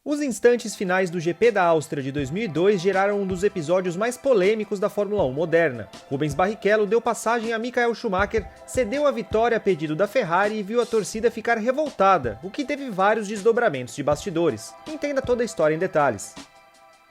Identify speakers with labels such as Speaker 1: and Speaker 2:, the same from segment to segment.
Speaker 1: Os instantes finais do GP da Áustria de 2002 geraram um dos episódios mais polêmicos da Fórmula 1 moderna. Rubens Barrichello deu passagem a Michael Schumacher, cedeu a vitória a pedido da Ferrari e viu a torcida ficar revoltada, o que teve vários desdobramentos de bastidores. Entenda toda a história em detalhes.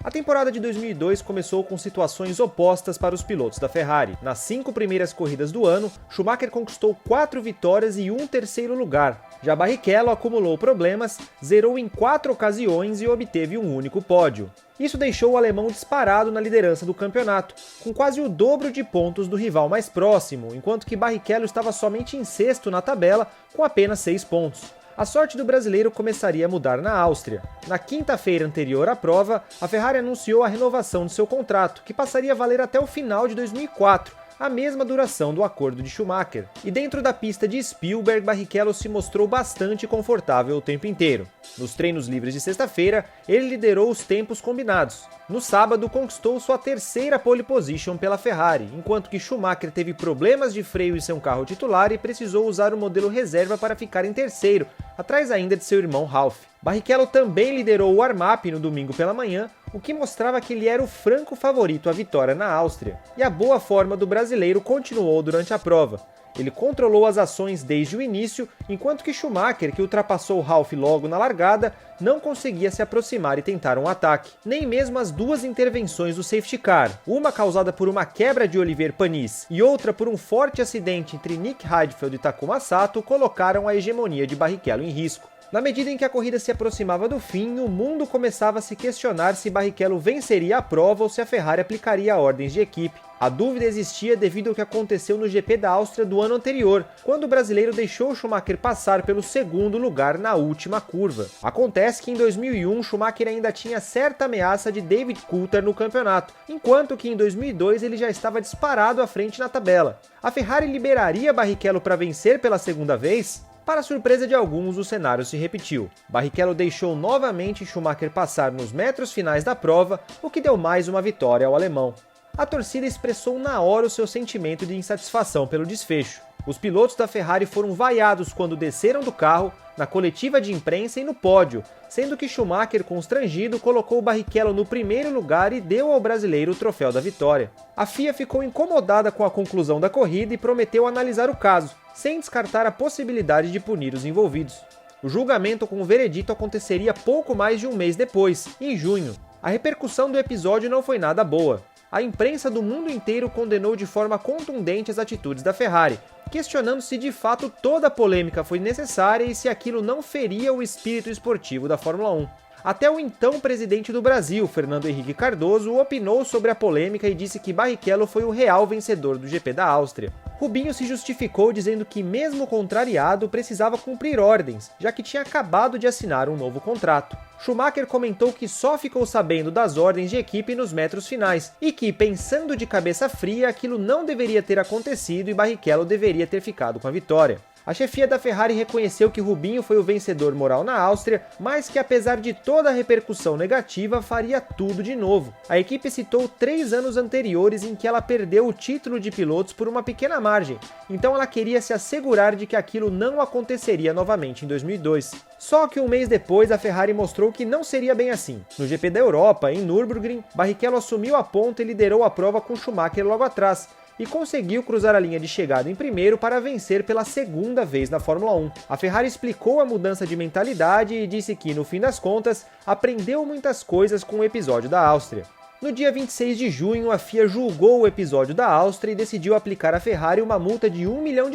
Speaker 1: A temporada de 2002 começou com situações opostas para os pilotos da Ferrari. Nas 5 primeiras corridas do ano, Schumacher conquistou 4 vitórias e um terceiro lugar. Já Barrichello acumulou problemas, zerou em 4 ocasiões e obteve um único pódio. Isso deixou o alemão disparado na liderança do campeonato, com quase o dobro de pontos do rival mais próximo, enquanto que Barrichello estava somente em sexto na tabela, com apenas 6 pontos. A sorte do brasileiro começaria a mudar na Áustria. Na quinta-feira anterior à prova, a Ferrari anunciou a renovação de seu contrato, que passaria a valer até o final de 2004, a mesma duração do acordo de Schumacher. E dentro da pista de Spielberg, Barrichello se mostrou bastante confortável o tempo inteiro. Nos treinos livres de sexta-feira, ele liderou os tempos combinados. No sábado, conquistou sua terceira pole position pela Ferrari, enquanto que Schumacher teve problemas de freio em seu carro titular e precisou usar o modelo reserva para ficar em terceiro, atrás ainda de seu irmão Ralf. Barrichello também liderou o warm-up no domingo pela manhã, o que mostrava que ele era o franco favorito à vitória na Áustria. E a boa forma do brasileiro continuou durante a prova. Ele controlou as ações desde o início, enquanto que Schumacher, que ultrapassou Ralf logo na largada, não conseguia se aproximar e tentar um ataque. Nem mesmo as duas intervenções do safety car, uma causada por uma quebra de Olivier Panis e outra por um forte acidente entre Nick Heidfeld e Takuma Sato, colocaram a hegemonia de Barrichello em risco. Na medida em que a corrida se aproximava do fim, o mundo começava a se questionar se Barrichello venceria a prova ou se a Ferrari aplicaria ordens de equipe. A dúvida existia devido ao que aconteceu no GP da Áustria do ano anterior, quando o brasileiro deixou Schumacher passar pelo segundo lugar na última curva. Acontece que em 2001 Schumacher ainda tinha certa ameaça de David Coulthard no campeonato, enquanto que em 2002 ele já estava disparado à frente na tabela. A Ferrari liberaria Barrichello para vencer pela segunda vez? Para a surpresa de alguns, o cenário se repetiu. Barrichello deixou novamente Schumacher passar nos metros finais da prova, o que deu mais uma vitória ao alemão. A torcida expressou na hora o seu sentimento de insatisfação pelo desfecho. Os pilotos da Ferrari foram vaiados quando desceram do carro, na coletiva de imprensa e no pódio, sendo que Schumacher, constrangido, colocou Barrichello no primeiro lugar e deu ao brasileiro o troféu da vitória. A FIA ficou incomodada com a conclusão da corrida e prometeu analisar o caso, sem descartar a possibilidade de punir os envolvidos. O julgamento com o veredito aconteceria pouco mais de um mês depois, em junho. A repercussão do episódio não foi nada boa. A imprensa do mundo inteiro condenou de forma contundente as atitudes da Ferrari, questionando se de fato toda a polêmica foi necessária e se aquilo não feria o espírito esportivo da Fórmula 1. Até o então presidente do Brasil, Fernando Henrique Cardoso, opinou sobre a polêmica e disse que Barrichello foi o real vencedor do GP da Áustria. Rubinho se justificou dizendo que, mesmo contrariado, precisava cumprir ordens, já que tinha acabado de assinar um novo contrato. Schumacher comentou que só ficou sabendo das ordens de equipe nos metros finais, e que, pensando de cabeça fria, aquilo não deveria ter acontecido e Barrichello deveria ter ficado com a vitória. A chefia da Ferrari reconheceu que Rubinho foi o vencedor moral na Áustria, mas que apesar de toda a repercussão negativa, faria tudo de novo. A equipe citou 3 anos anteriores em que ela perdeu o título de pilotos por uma pequena margem, então ela queria se assegurar de que aquilo não aconteceria novamente em 2002. Só que um mês depois, a Ferrari mostrou que não seria bem assim. No GP da Europa, em Nürburgring, Barrichello assumiu a ponta e liderou a prova com Schumacher logo atrás, e conseguiu cruzar a linha de chegada em primeiro para vencer pela segunda vez na Fórmula 1. A Ferrari explicou a mudança de mentalidade e disse que, no fim das contas, aprendeu muitas coisas com o episódio da Áustria. No dia 26 de junho, a FIA julgou o episódio da Áustria e decidiu aplicar à Ferrari uma multa de $1 milhão,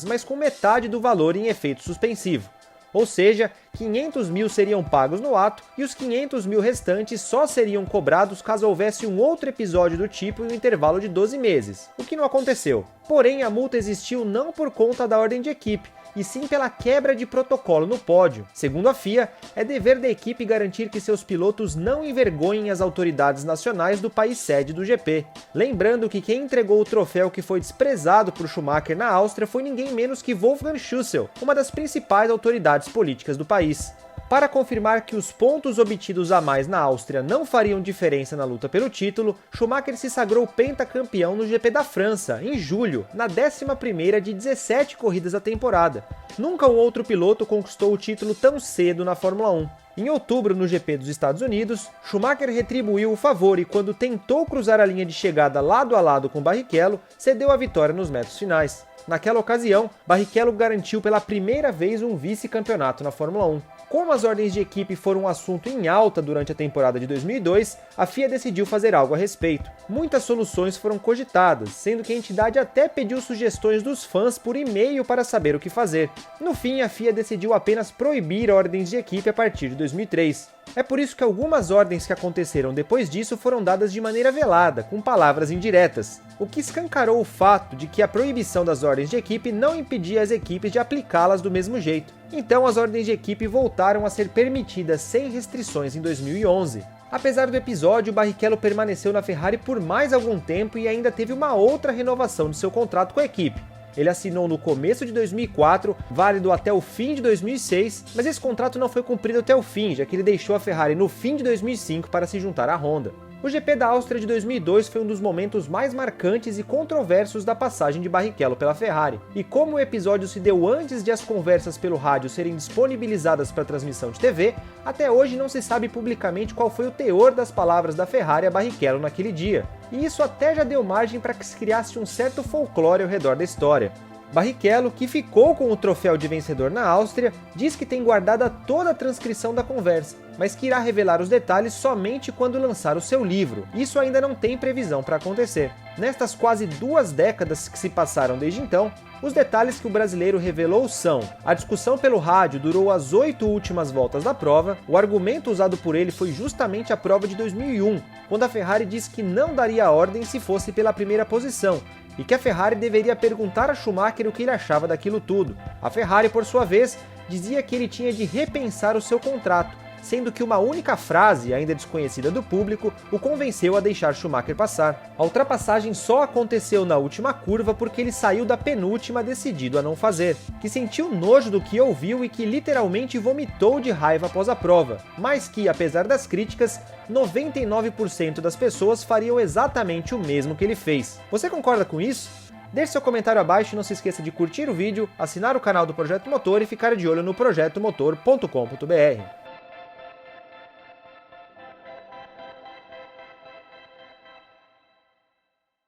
Speaker 1: mas com metade do valor em efeito suspensivo. Ou seja, 500 mil seriam pagos no ato e os 500 mil restantes só seriam cobrados caso houvesse um outro episódio do tipo em um intervalo de 12 meses, o que não aconteceu. Porém, a multa existiu não por conta da ordem de equipe, e sim pela quebra de protocolo no pódio. Segundo a FIA, é dever da equipe garantir que seus pilotos não envergonhem as autoridades nacionais do país sede do GP. Lembrando que quem entregou o troféu que foi desprezado por Schumacher na Áustria foi ninguém menos que Wolfgang Schüssel, uma das principais autoridades políticas do país. país. Para confirmar que os pontos obtidos a mais na Áustria não fariam diferença na luta pelo título, Schumacher se sagrou pentacampeão no GP da França, em julho, na 11ª de 17 corridas da temporada. Nunca um outro piloto conquistou o título tão cedo na Fórmula 1. Em outubro, no GP dos Estados Unidos, Schumacher retribuiu o favor e, quando tentou cruzar a linha de chegada lado a lado com Barrichello, cedeu a vitória nos metros finais. Naquela ocasião, Barrichello garantiu pela primeira vez um vice-campeonato na Fórmula 1. Como as ordens de equipe foram um assunto em alta durante a temporada de 2002, a FIA decidiu fazer algo a respeito. Muitas soluções foram cogitadas, sendo que a entidade até pediu sugestões dos fãs por e-mail para saber o que fazer. No fim, a FIA decidiu apenas proibir ordens de equipe a partir de 2003. É por isso que algumas ordens que aconteceram depois disso foram dadas de maneira velada, com palavras indiretas, o que escancarou o fato de que a proibição das ordens de equipe não impedia as equipes de aplicá-las do mesmo jeito. Então as ordens de equipe voltaram a ser permitidas sem restrições em 2011. Apesar do episódio, Barrichello permaneceu na Ferrari por mais algum tempo e ainda teve uma outra renovação de seu contrato com a equipe. Ele assinou no começo de 2004, válido até o fim de 2006, mas esse contrato não foi cumprido até o fim, já que ele deixou a Ferrari no fim de 2005 para se juntar à Honda. O GP da Áustria de 2002 foi um dos momentos mais marcantes e controversos da passagem de Barrichello pela Ferrari. E como o episódio se deu antes de as conversas pelo rádio serem disponibilizadas para transmissão de TV, até hoje não se sabe publicamente qual foi o teor das palavras da Ferrari a Barrichello naquele dia. E isso até já deu margem para que se criasse um certo folclore ao redor da história. Barrichello, que ficou com o troféu de vencedor na Áustria, diz que tem guardada toda a transcrição da conversa, mas que irá revelar os detalhes somente quando lançar o seu livro. Isso ainda não tem previsão para acontecer. Nestas quase 2 décadas que se passaram desde então, os detalhes que o brasileiro revelou são: a discussão pelo rádio durou as 8 últimas voltas da prova, o argumento usado por ele foi justamente a prova de 2001, quando a Ferrari disse que não daria a ordem se fosse pela primeira posição, e que a Ferrari deveria perguntar a Schumacher o que ele achava daquilo tudo. A Ferrari, por sua vez, dizia que ele tinha de repensar o seu contrato, sendo que uma única frase, ainda desconhecida do público, o convenceu a deixar Schumacher passar. A ultrapassagem só aconteceu na última curva porque ele saiu da penúltima decidido a não fazer, que sentiu nojo do que ouviu e que literalmente vomitou de raiva após a prova, mas que, apesar das críticas, 99% das pessoas fariam exatamente o mesmo que ele fez. Você concorda com isso? Deixe seu comentário abaixo e não se esqueça de curtir o vídeo, assinar o canal do Projeto Motor e ficar de olho no projetomotor.com.br.